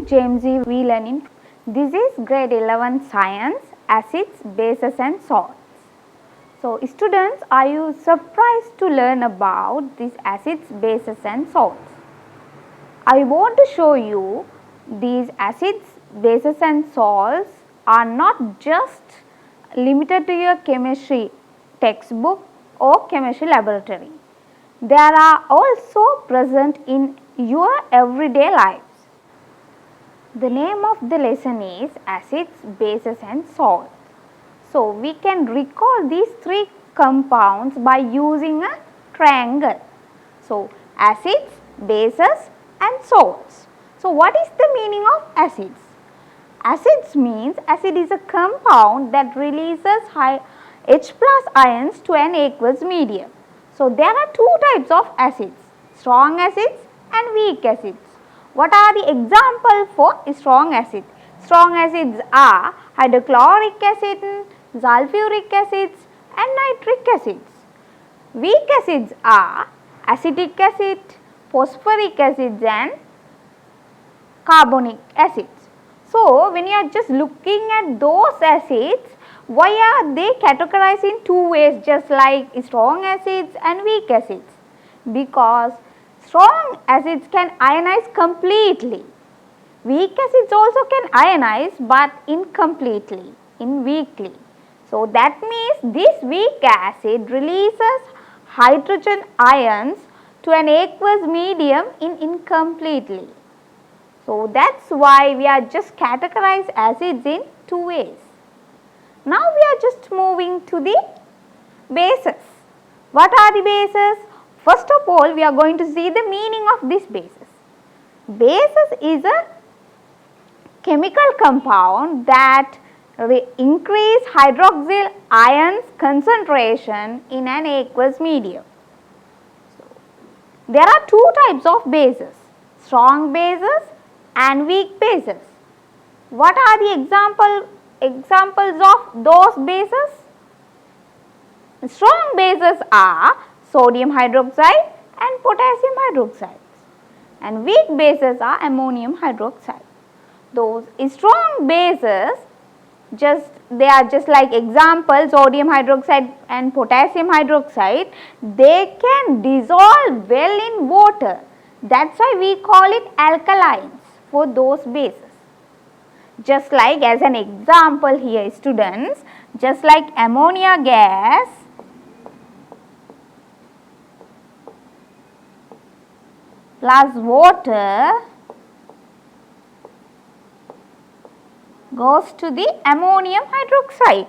James E. Whelan. This is grade 11 science, acids, bases and salts. So students, are you surprised to learn about these acids, bases and salts? I want to show you these acids, bases and salts are not just limited to your chemistry textbook or chemistry laboratory. They are also present in your everyday lives. The name of the lesson is acids, bases and salts. So, we can recall these three compounds by using a triangle. So, acids, bases and salts. So, what is the meaning of acids? Acids means acid is a compound that releases H plus ions to an aqueous medium. So, there are two types of acids, strong acids and weak acids. What are the examples for strong acid? Strong acids are hydrochloric acid, sulfuric acids and nitric acids. Weak acids are acetic acid, phosphoric acids and carbonic acids. So, when you are just looking at those acids, why are they categorized in two ways just like strong acids and weak acids? Because strong acids can ionize completely. Weak acids also can ionize but incompletely, weakly. So, that means this weak acid releases hydrogen ions to an aqueous medium incompletely. So, that is why we are just categorize acids in two ways. Now, we are just moving to the bases. What are the bases? First of all, we are going to see the meaning of this bases. Bases is a chemical compound that increase hydroxyl ions concentration in an aqueous medium. So, there are two types of bases, strong bases and weak bases. What are the examples of those bases? Strong bases are sodium hydroxide and potassium hydroxide, and weak bases are ammonium hydroxide. Those strong bases, they are just like examples, sodium hydroxide and potassium hydroxide, they can dissolve well in water. That is why we call it alkalines for those bases. Just like as an example here students, just like ammonia gas plus water goes to the ammonium hydroxide.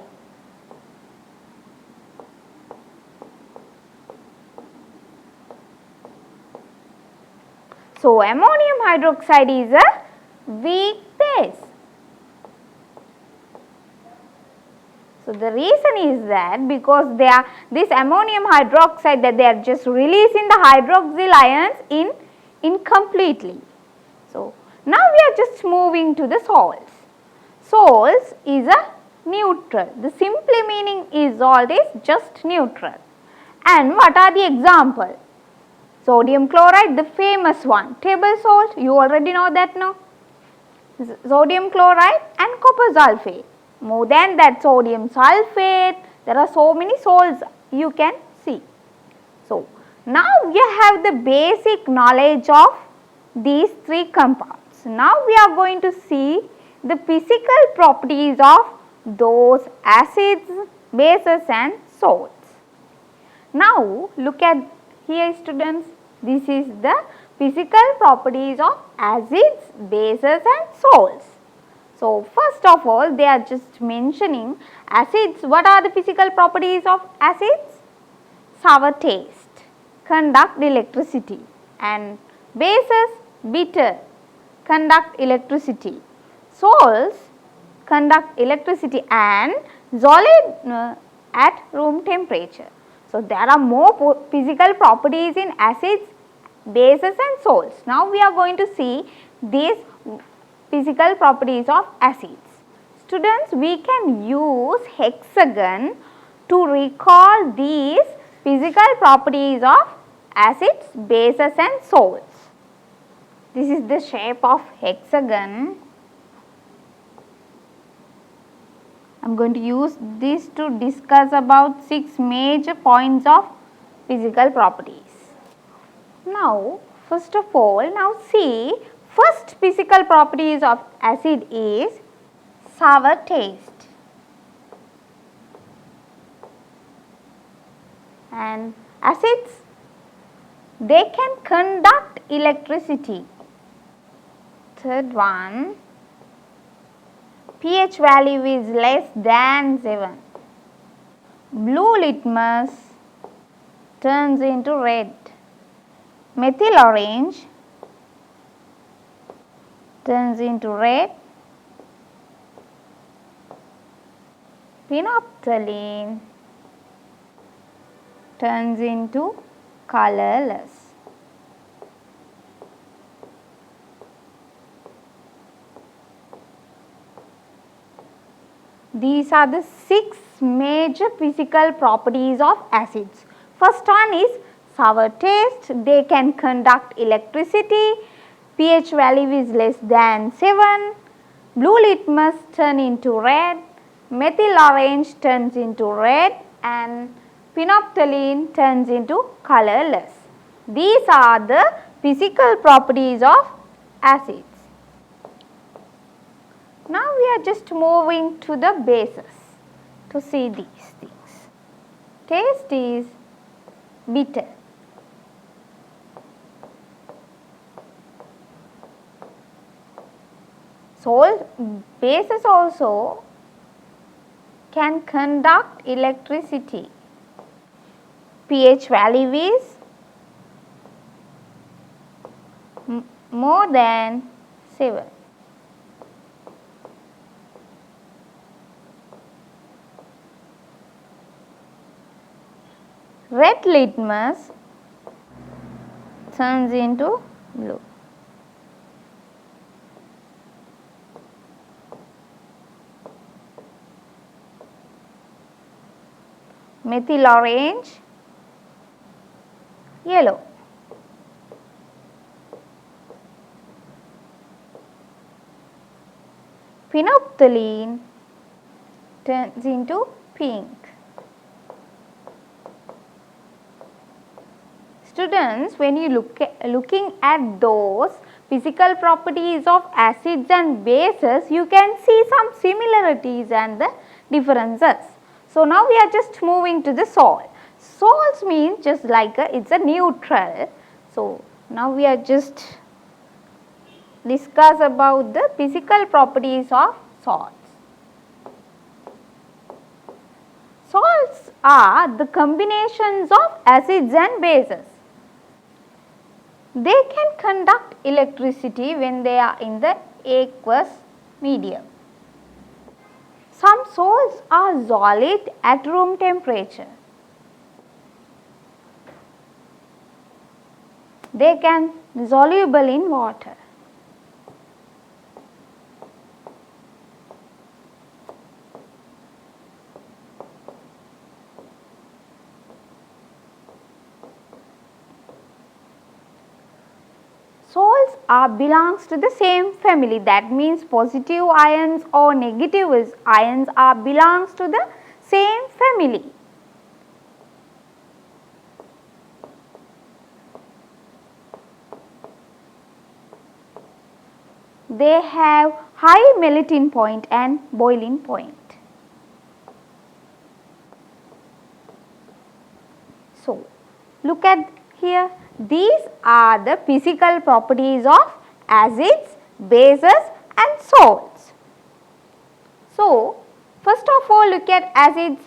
So, ammonium hydroxide is a weak base. So, the reason is that because this ammonium hydroxide that they are just releasing the hydroxyl ions incompletely. So, now we are just moving to the salts. Salts is a neutral. The simple meaning is salt is just neutral. And what are the examples? Sodium chloride, the famous one, table salt, you already know that now. Sodium chloride and copper sulfate. More than that, sodium sulfate, there are so many salts you can see. So, now we have the basic knowledge of these three compounds. Now we are going to see the physical properties of those acids, bases and salts. Now look at here students, this is the physical properties of acids, bases and salts. So, first of all, they are just mentioning acids. What are the physical properties of acids? Sour taste, conduct electricity, and bases bitter, conduct electricity. Salts conduct electricity and solid at room temperature. So, there are more physical properties in acids, bases and salts. Now, we are going to see these physical properties of acids. Students, we can use hexagon to recall these physical properties of acids, bases and salts. This is the shape of hexagon. I am going to use this to discuss about 6 major points of physical properties. Now, first of all, now see, first physical properties of acid is sour taste. And acids, they can conduct electricity. Third one, pH value is less than 7. Blue litmus turns into red. Methyl orange turns into red. Phenolphthalein turns into colorless. These are the 6 major physical properties of acids. First one is sour taste, they can conduct electricity, pH value is less than 7, blue litmus turn into red, methyl orange turns into red, and phenolphthalein turns into colorless. These are the physical properties of acids. Now we are just moving to the bases to see these things. Taste is bitter. Salt bases also can conduct electricity. pH value is more than 7. Red litmus turns into blue. Methyl orange, yellow. Phenolphthalein turns into pink. Students, when you looking at those physical properties of acids and bases, you can see some similarities and the differences. So now we are just moving to the salt. Salts means just like it's a neutral. So now we are just discuss about the physical properties of salts. Salts are the combinations of acids and bases. They can conduct electricity when they are in the aqueous medium. Some salts are solid at room temperature. They can be soluble in water. Salts belongs to the same family, that means positive ions or negative ions belongs to the same family. They have high melting point and boiling point. So, look at here. These are the physical properties of acids, bases and salts. So, first of all look at acids,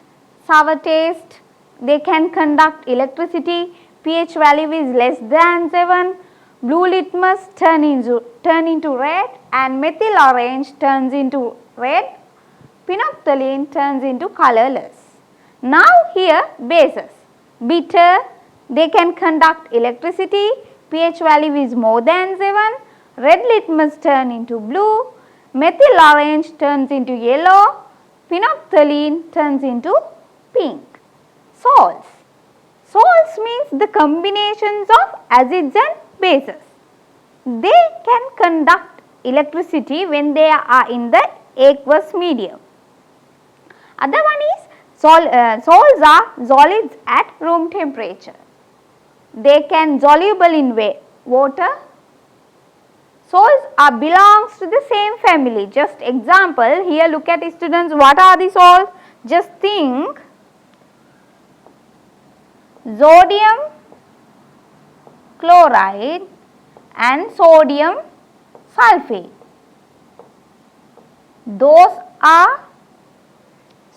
sour taste, they can conduct electricity, pH value is less than 7, blue litmus turn into red and methyl orange turns into red, phenolphthalein turns into colorless. Now here bases, bitter, they can conduct electricity, pH value is more than 7, red litmus turn into blue, methyl orange turns into yellow, phenolphthalein turns into pink. Salts. Salts means the combinations of acids and bases. they can conduct electricity when they are in the aqueous medium. Other one is salts are solids at room temperature. They can soluble in water. Salts are belongs to the same family. Just example, here look at students, what are the salts? Just think, sodium chloride and sodium sulfate. Those are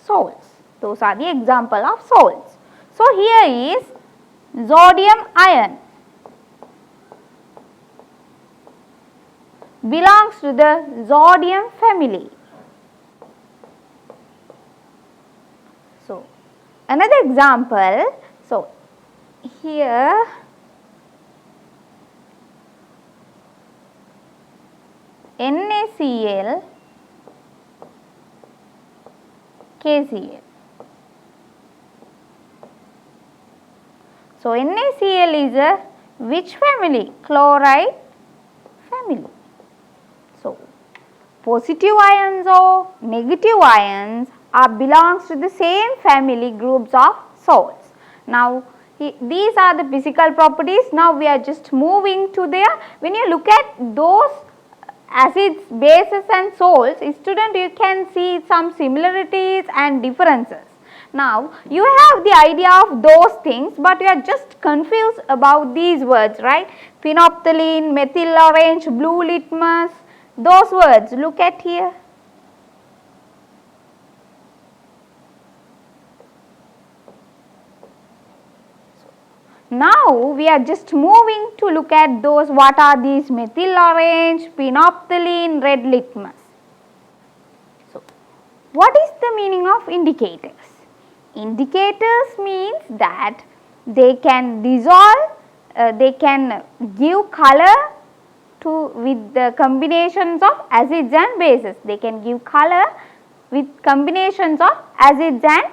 salts. Those are the example of salts. So, here is sodium ion, belongs to the sodium family. So, another example, so here NaCl, KCl. So, NaCl is a which family? Chloride family. So, positive ions or negative ions are belongs to the same family groups of salts. Now, these are the physical properties. Now, we are just moving to their, when you look at those acids, bases and salts, student, you can see some similarities and differences. Now, you have the idea of those things, but you are just confused about these words, right? Phenolphthalein, methyl orange, blue litmus, those words, look at here. Now, we are just moving to look at those, what are these methyl orange, phenolphthalein, red litmus. So, what is the meaning of indicators? Indicators means that they can dissolve, they can give color to with the combinations of acids and bases. They can give color with combinations of acids and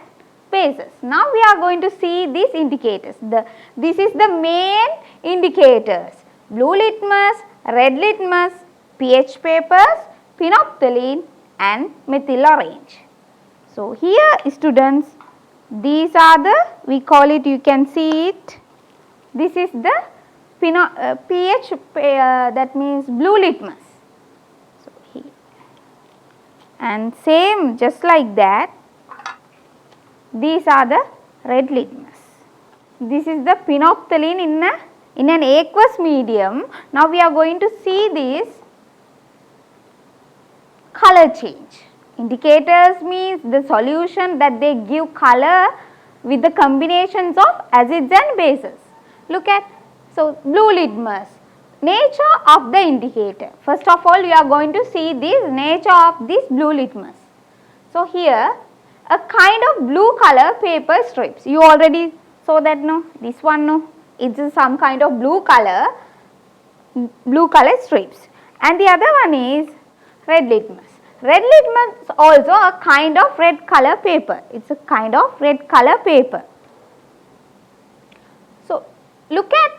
bases. Now, we are going to see these indicators. This is the main indicators: blue litmus, red litmus, pH papers, phenolphthalein and methyl orange. So, here students, these are the, we call it, you can see it, this is the pH, that means blue litmus. So, here and same just like that, these are the red litmus. This is the phenolphthalein in an aqueous medium. Now, we are going to see this color change. Indicators means the solution that they give color with the combinations of acids and bases. Look at, so blue litmus, nature of the indicator. First of all, you are going to see this nature of this blue litmus. So, here a kind of blue color paper strips. You already saw that, no? This one, no? It is some kind of blue color strips. And the other one is red litmus. Red litmus also a kind of red color paper. It is a kind of red color paper. So, look at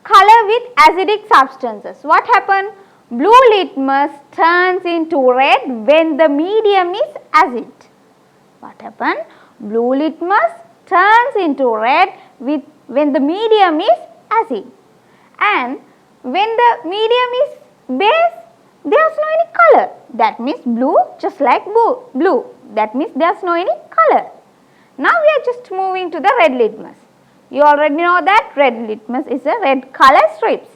color with acidic substances. What happened? Blue litmus turns into red when the medium is acid. What happened? Blue litmus turns into red when the medium is acid, and when the medium is base, there is no any color. That means blue, just like blue. That means there is no any color. Now, we are just moving to the red litmus. You already know that red litmus is a red color strips.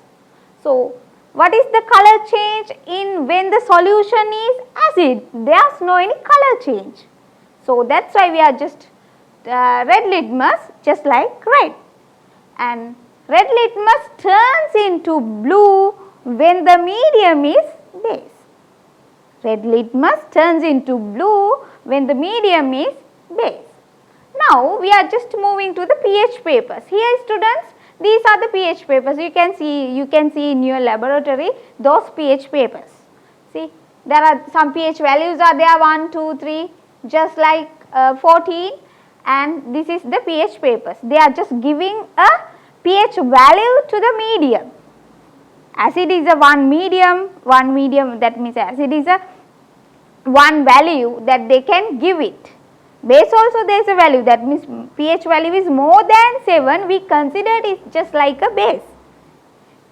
So, what is the color change in when the solution is acid? There is no any color change. So, that is why we are just red litmus just like red, and red litmus turns into blue when the medium is base. Red litmus turns into blue when the medium is base. Now, we are just moving to the pH papers. Here students, these are the pH papers. You can see in your laboratory those pH papers. See, there are some pH values are there, 1, 2, 3, just like 14, and this is the pH papers. They are just giving a pH value to the medium, Acid is a one medium, that means acid is a one value that they can give it. Base also there is a value, that means pH value is more than 7, we consider it just like a base.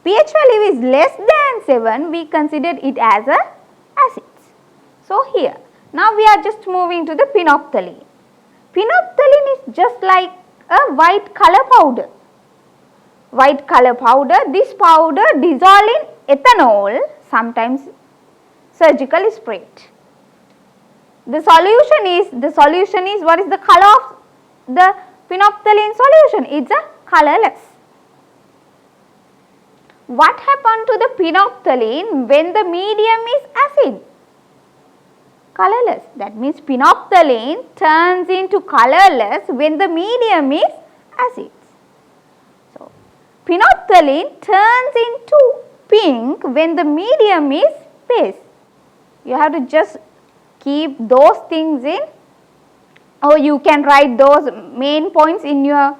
pH value is less than 7, we consider it as a acid. So here, now we are just moving to the phenolphthalein. Phenolphthalein is just like a white color powder. White color powder, this powder dissolve in ethanol, sometimes surgical spirit. The solution is what is the color of the phenolphthalein solution? It's a colorless. What happened to the phenolphthalein when the medium is acid? Colorless. That means phenolphthalein turns into colorless when the medium is acid. So, phenolphthalein turns into pink when the medium is base. You have to just keep those things in, or you can write those main points in your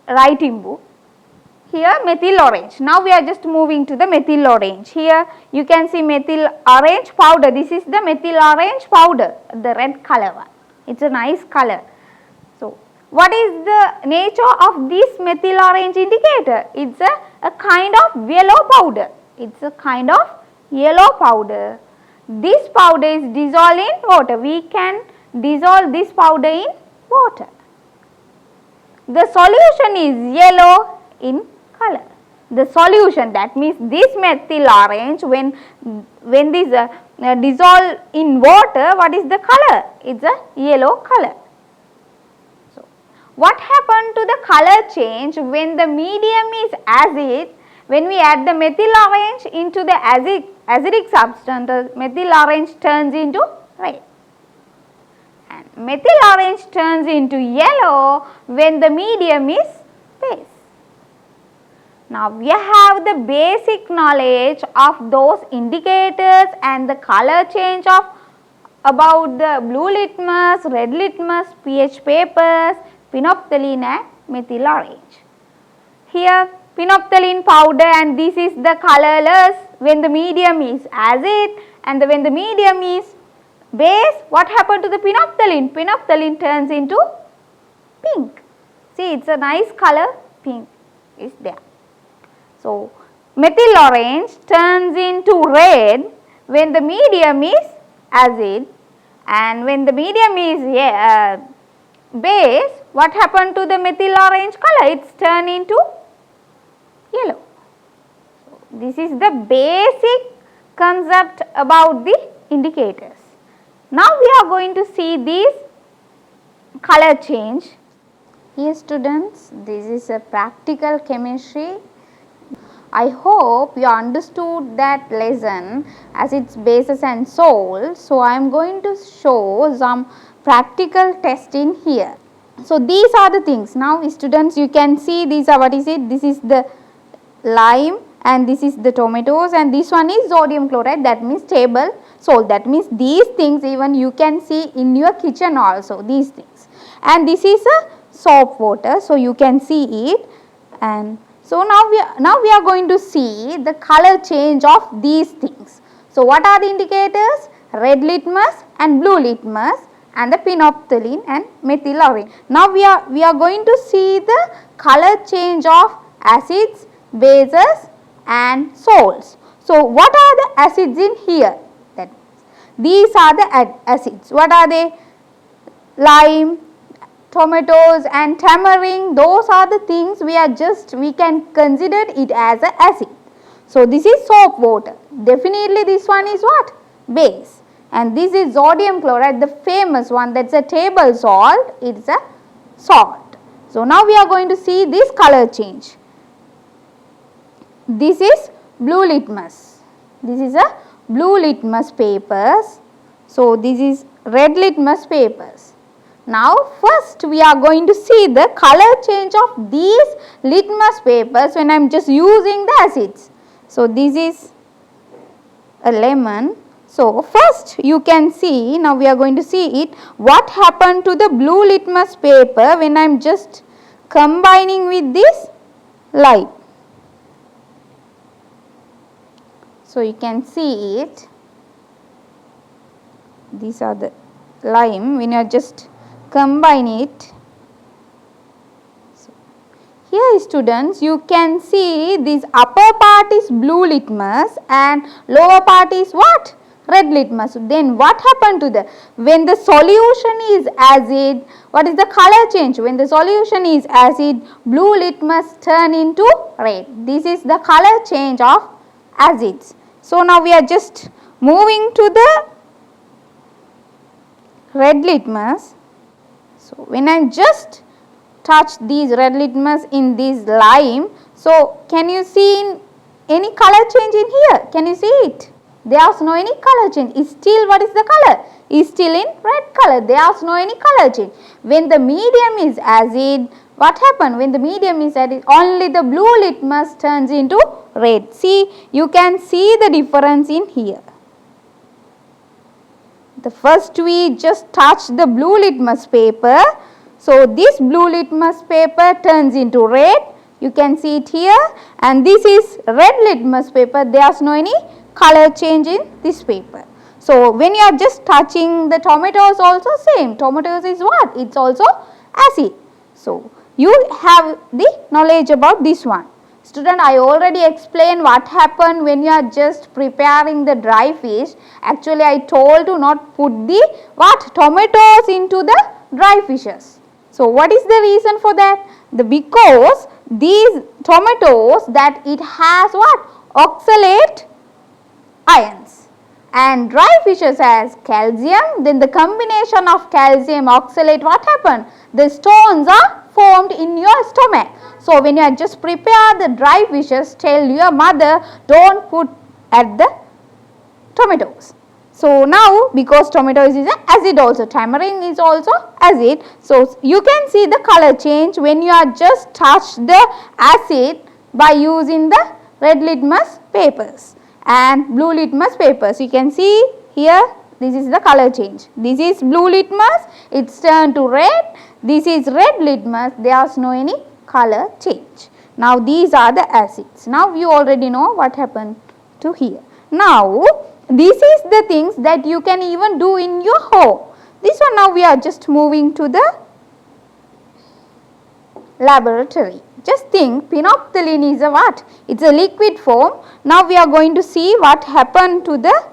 writing book. Here methyl orange. Now we are just moving to the methyl orange. Here you can see methyl orange powder. This is the methyl orange powder, the red color one. It's a nice color. So, what is the nature of this methyl orange indicator? It's a kind of yellow powder. It's a kind of yellow powder. This powder is dissolved in water. We can dissolve this powder in water. The solution is yellow in color. The solution, that means this methyl orange, when this dissolve in water, what is the color? It's a yellow color. So, what happened to the color change when the medium is acid? When we add the methyl orange into the acidic substance, the methyl orange turns into red. And methyl orange turns into yellow when the medium is base. Now, we have the basic knowledge of those indicators and the color change of about the blue litmus, red litmus, pH papers, phenolphthalein and methyl orange. Here phenolphthalein powder, and this is the colorless when the medium is acid, and when the medium is base, what happened to the phenolphthalein? Phenolphthalein turns into pink. See, it's a nice color, pink is there. So, methyl orange turns into red when the medium is acid, and when the medium is base, what happened to the methyl orange color? It's turned into yellow. So, this is the basic concept about the indicators. Now, we are going to see this color change. Here students, this is a practical chemistry. I hope you understood that lesson, acids, bases and salts. So, I am going to show some practical test in here. So, these are the things. Now, students, you can see these are, what is it? This is the lime and this is the tomatoes, and this one is sodium chloride, that means table salt. That means these things even you can see in your kitchen also, these things. And this is a soap water, so you can see it. And so, now we are going to see the color change of these things. So, what are the indicators? Red litmus and blue litmus, and the phenolphthalein and methyl orange. Now, we are going to see the color change of acids, bases and salts. So, what are the acids in here? That these are the acids. What are they? Lime, tomatoes and tamarind, those are the things we can consider it as an acid. So, this is soap water. Definitely this one is what? Base. And this is sodium chloride, the famous one, that's a table salt, it is a salt. So, now we are going to see this color change. This is blue litmus. This is a blue litmus papers. So, this is red litmus papers. Now, first we are going to see the color change of these litmus papers when I am just using the acids. So, this is a lemon. So, first you can see, now we are going to see it, what happened to the blue litmus paper when I am just combining with this lime. So you can see it. These are the lime when you just combine it. So here students, you can see this upper part is blue litmus and lower part is what? Red litmus. Then what happened to the, when the solution is acid, what is the color change? When the solution is acid, blue litmus turn into red. This is the color change of acids. So now we are just moving to the red litmus. So when I just touch these red litmus in this lime, so can you see any color change in here? Can you see it? There is no any color change. It's still, what is the color? Is still in red color. There is no any color change. When the medium is acid, what happened? When the medium is acid, only the blue litmus turns into red. See, you can see the difference in here. The first we just touch the blue litmus paper. So this blue litmus paper turns into red. You can see it here. And this is red litmus paper. There is no any color change in this paper. So when you are just touching the tomatoes, also same. Tomatoes is what? It's also acid. So you have the knowledge about this one. Student, I already explained what happened when you are just preparing the dry fish. Actually, I told to not put the what? Tomatoes into the dry fishes. So what is the reason for that? Because these tomatoes, that it has what? Oxalate ions, and dry fishes has calcium. Then the combination of calcium oxalate, what happened? The stones are formed in your stomach. So when you are just prepare the dry fishes, tell your mother, don't put at the tomatoes. So now, because tomatoes is an acid also, tamarind is also acid. So you can see the color change when you are just touch the acid by using the red litmus papers and blue litmus papers. You can see here, this is the color change. This is blue litmus, it's turned to red. This is red litmus, there is no any color change. Now these are the acids. Now you already know what happened to here. Now this is the things that you can even do in your home. This one, now we are just moving to the laboratory. Just think, phenolphthalein is a what? It's a liquid form. Now we are going to see what happened to the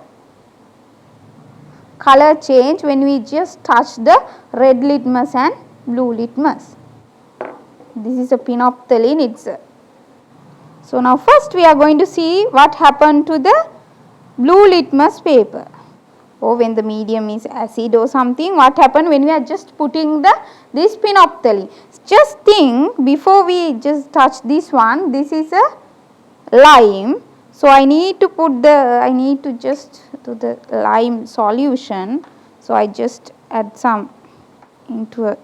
color change when we just touch the red litmus and blue litmus. This is a phenolphthalein. It's a, so now first we are going to see what happened to the blue litmus paper. Or when the medium is acid or something, what happened when we are just putting the this phenolphthalein. Just think, before we just touch this one, this is a lime. So I need to put the, I need to just do the lime solution. So I just add some into a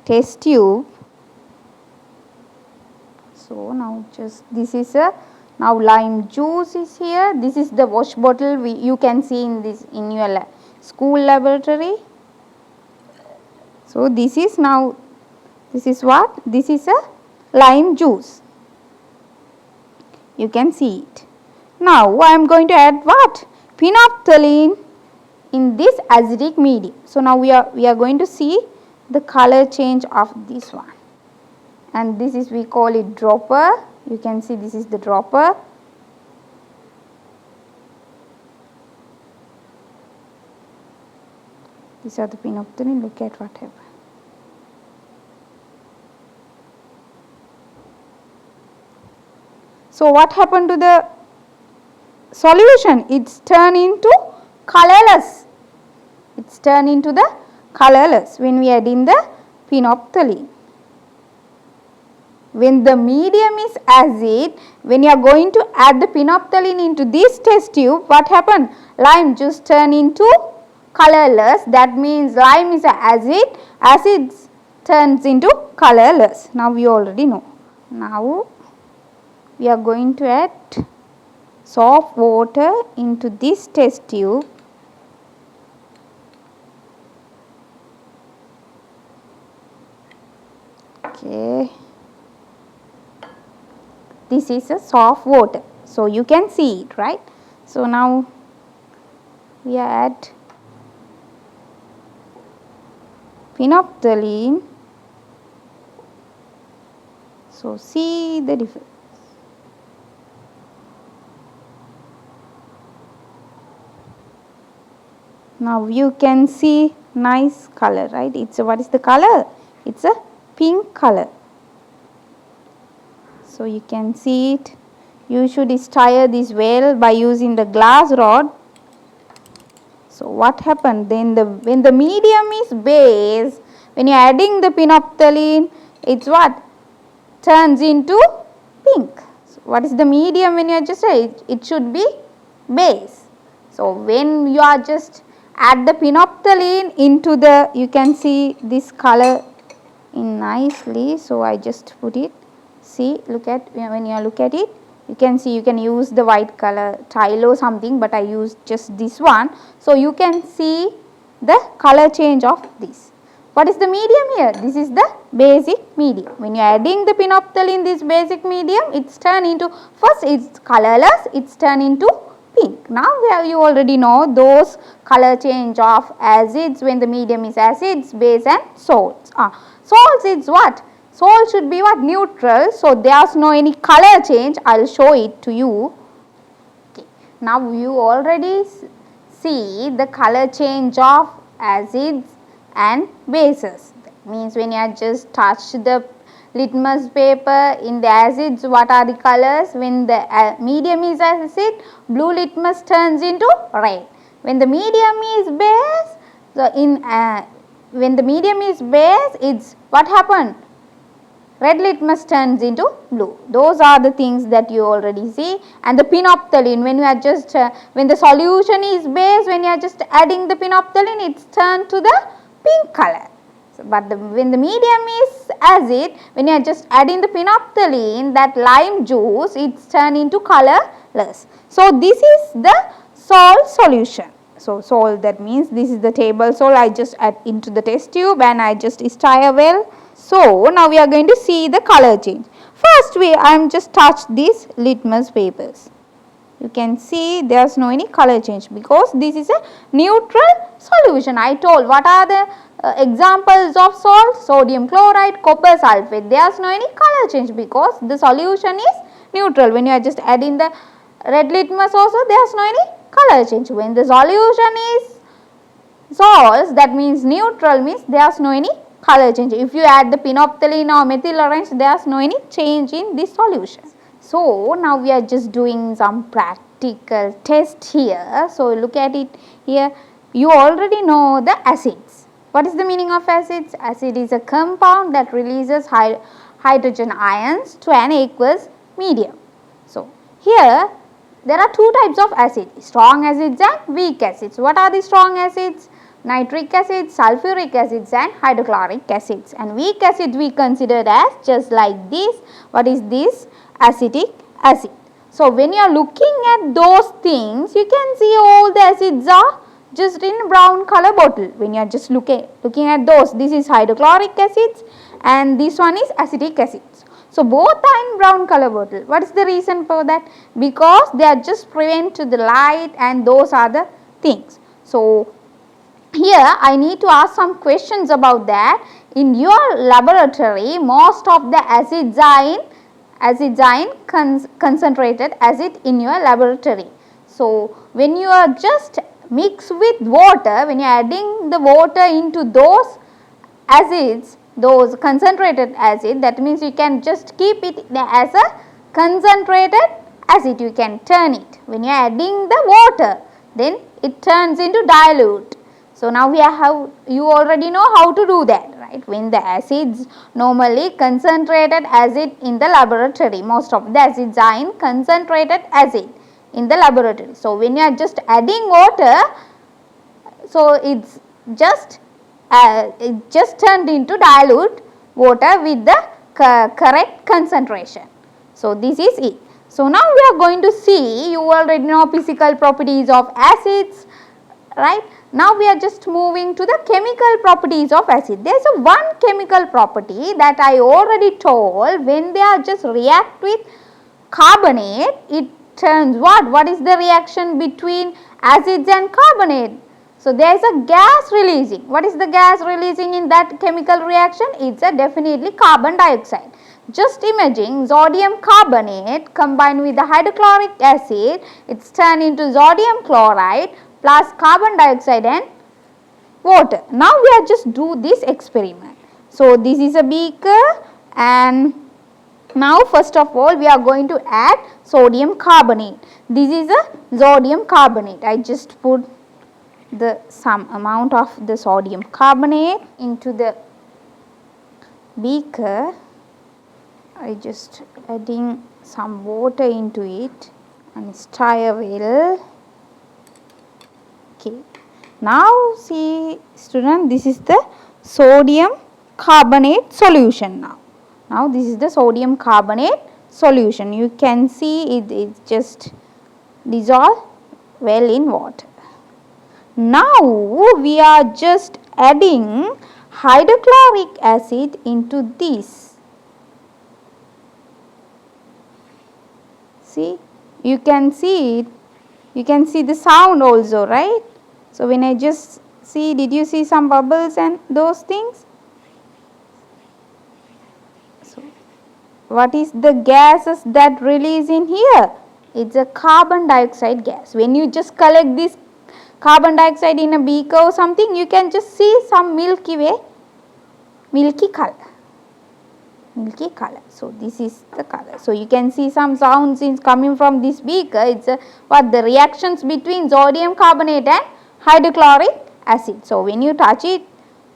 test tube. So now just, this is a, now lime juice is here. This is the wash bottle you can see in this, in your school laboratory. So this is now, this is what? This is a lime juice. You can see it. Now I am going to add what? Phenolphthalein in this acidic medium. So now we are going to see the color change of this one. And this is, we call it dropper. You can see this is the dropper. These are the phenolphthalein. Look at what happened. So what happened to the solution? It's turned into colorless. It's turned into the colorless when we add in the phenolphthalein. When the medium is acid, when you are going to add the phenolphthalein into this test tube, what happened? Lime juice turn into colorless. That means lime is an acid. Acid turns into colorless. Now we already know. Now we are going to add soft water into this test tube. Okay. This is a soft water. So you can see it, right? So now we add phenolphthalein. So see the difference. Now you can see nice color, right? It's a, what is the color? It's a pink color. So you can see it. You should stir this well by using the glass rod. So what happened then? When the medium is base, when you are adding the phenolphthalein, it's what? Turns into pink. So what is the medium when you are just it should be base. So when you are just add the phenolphthalein into the, you can see this color in nicely. So I just put it. See, look at, when you look at it, you can see you can use the white color tile or something, but I used just this one. So you can see the color change of this. What is the medium here? This is the basic medium. When you are adding the phenolphthalein in this basic medium, it's turned into, first it's colorless, it's turned into pink. Now you already know those color change of acids when the medium is acids, base and salts. Salts is what? Salt should be what? Neutral. So there is no any color change. I will show it to you. Okay. Now you already see the color change of acids and bases. That means when you just touch the litmus paper in the acids, what are the colors? When the medium is acid, blue litmus turns into red. When the medium is base, so when the medium is base, it's what happened? Red litmus turns into blue. Those are the things that you already see. And the phenolphthalein, when you are just when the solution is base, when you are just adding the phenolphthalein, it's turned to the pink color. So, but when the medium is acid, when you are just adding the phenolphthalein, that lime juice, it's turned into colorless. So this is the salt solution. So salt, that means this is the table salt. I just add into the test tube and I just stir well. So now we are going to see the color change. First I am just touched these litmus papers. You can see there is no any color change because this is a neutral solution. I told what are the examples of salt? Sodium chloride, copper sulfate. There is no any color change because the solution is neutral. When you are just adding the red litmus also, there is no any color change. When the solution is salts, that means neutral, means there is no any color change. If you add the phenolphthalein or methyl orange, there is no any change in this solution. So now we are just doing some practical test here. So look at it here. You already know the acids. What is the meaning of acids? Acid is a compound that releases hydrogen ions to an aqueous medium. So here there are two types of acid, strong acids and weak acids. What are the strong acids? Nitric acid, sulfuric acids and hydrochloric acids. And weak acid we considered as just like this. What is this? Acetic acid. So when you are looking at those things, you can see all the acids are just in brown color bottle. When you are just looking at those, this is hydrochloric acids and this one is acetic acids. So both are in brown color bottle. What is the reason for that? Because they are just prevent to the light and those are the things. So here I need to ask some questions about that. In your laboratory, most of the acids are in concentrated acid in your laboratory. So when you are just mix with water, when you are adding the water into those acids, those concentrated acid, that means you can just keep it as a concentrated acid, you can turn it. When you are adding the water, then it turns into dilute. So now you already know how to do that, right? When the acids normally concentrated acid in the laboratory, most of the acids are in concentrated acid in the laboratory. So when you are just adding water, so it's just turned into dilute water with the correct concentration. So this is it. So now we are going to see, you already know physical properties of acids, right? Now we are just moving to the chemical properties of acid. There is one chemical property that I already told, when they are just react with carbonate, it turns what? What is the reaction between acids and carbonate? So, there is a gas releasing. What is the gas releasing in that chemical reaction? It's a definitely carbon dioxide. Just imagine sodium carbonate combined with the hydrochloric acid, it's turned into sodium chloride plus carbon dioxide and water. Now, we are just do this experiment. So, this is a beaker, and now first of all we are going to add sodium carbonate. This is a sodium carbonate. I just put the some amount of the sodium carbonate into the beaker. I just adding some water into it and stir well. Okay. Now see student, this is the sodium carbonate solution now. Now this is the sodium carbonate solution. You can see it is just dissolve well in water. Now we are just adding hydrochloric acid into this. See, you can see it, you can see the sound also, right? So when I just see, did you see some bubbles and those things? So what is the gases that release in here? It's a carbon dioxide gas. When you just collect this carbon dioxide in a beaker or something, you can just see some milky way, milky color. Milky color. So this is the color. So you can see some sounds is coming from this beaker. It's what the reactions between sodium carbonate and hydrochloric acid. So when you touch it,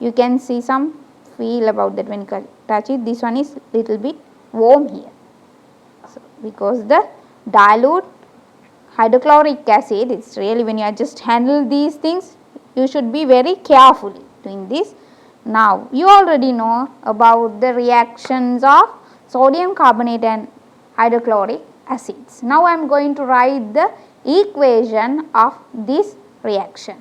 you can see some feel about that when you touch it. This one is little bit warm here. So because the dilute hydrochloric acid, it's really when you are just handle these things, you should be very carefully doing this. Now, you already know about the reactions of sodium carbonate and hydrochloric acids. Now, I am going to write the equation of this reaction.